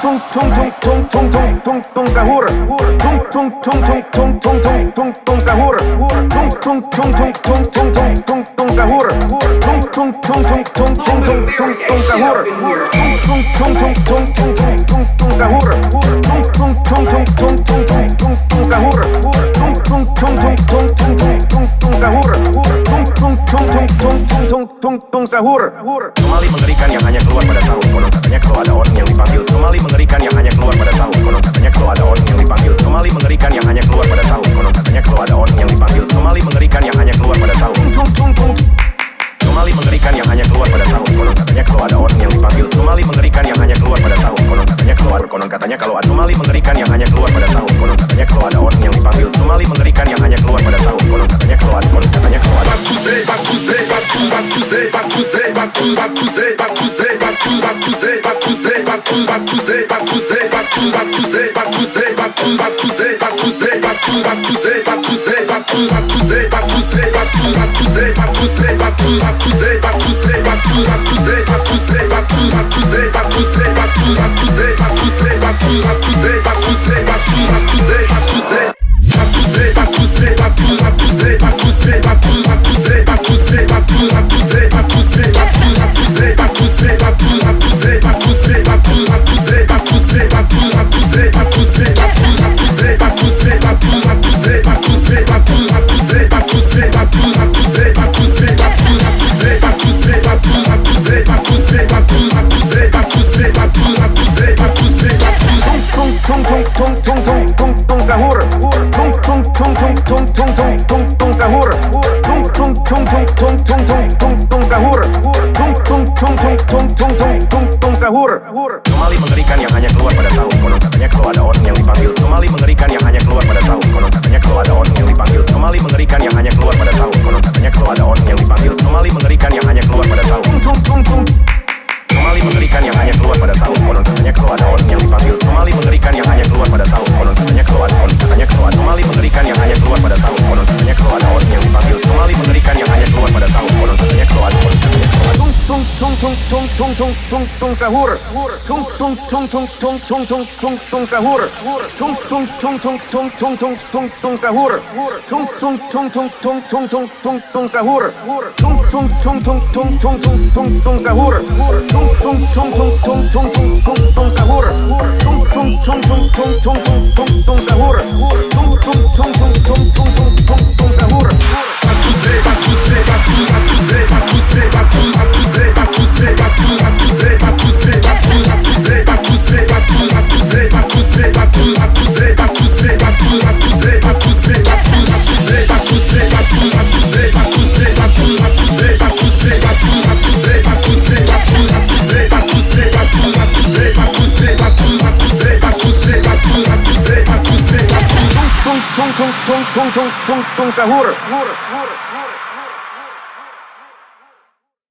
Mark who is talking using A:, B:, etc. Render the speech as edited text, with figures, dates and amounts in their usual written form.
A: tung sahur, tung sahur, tung sahur, tung sahur, sahur, sahur, sahur. Somali mengerikan yang hanya keluar pada sahur. Konon katanya kalau ada orang yang dipanggil Somali mengerikan yang hanya keluar pada sahur. Konon katanya kalau ada orang yang dipanggil Somali mengerikan yang hanya keluar pada sahur. Konon katanya kalau ada orang yang dipanggil Somali mengerikan yang hanya keluar pada sahur. Somali mengerikan yang hanya keluar pada sahur. Konon katanya kalau ada orang yang dipanggil Somali mengerikan yang hanya keluar pada sahur. Konon katanya kalau ada Somali mengerikan yang hanya keluar pada sahur. Konon katanya kalau ada orang yang dipanggil Somali mengerikan yang hanya keluar pada sahur. Konon katanya kalau ada Somali mengerikan yang hanya keluar pada sahur. Konon katanya kalau ada orang yang dipanggil Somali mengerikan yang hanya keluar pada sahur. Konon katanya kalau ada orang yang dipanggil Somali mengerikan yang hanya keluar pada sahur. Konon katanya kalau ada orang yang dipanggil Somali mengerikan yang hanya keluar pada sahur. Somali mengerikan yang hanya keluar pada sahur. Konon katanya kalau ada orang yang dipanggil Somali mengerikan yang hanya keluar pada sahur. Konon katanya kalau ada Somali mengerikan yang hanya keluar pada sahur. Konon katanya kalau ada orang yang dipanggil Somali mengerikan yang hanya keluar pada sahur. Konon katanya kalau ada tung sahur, tung sahur, tung sahur, tung sahur, tung sahur, tung sahur.